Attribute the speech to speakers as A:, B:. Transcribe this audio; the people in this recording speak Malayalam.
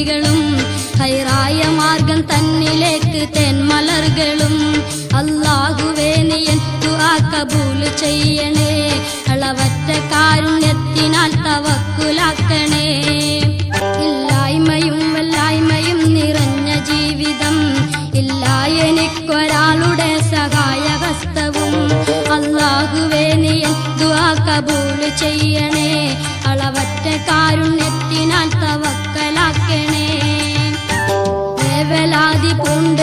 A: വഴികളും ഹൈറായ മാർഗം തന്നിലേക്ക് തേൻമലർകളും അല്ലാഹുവേ നീ എൻ ദുആ കബൂൽ ചെയ്യണേ അളവറ്റ കാരുണ്യത്തിനാൽ തവക്കുലാക്കണേ ഇല്ലായ്മയും വല്ലായ്മയും നിറഞ്ഞ ജീവിതം ഇല്ല എനിക്കൊരാളുടെ സഹായഹസ്തവും അല്ലാഹുവേ നീ എൻ ദുആ കബൂൽ ചെയ്യണേ അളവറ്റ കാരുണ്യത്തിനാൽ തവക്കലാക്കണേ വേവലാതി പൂണ്ട്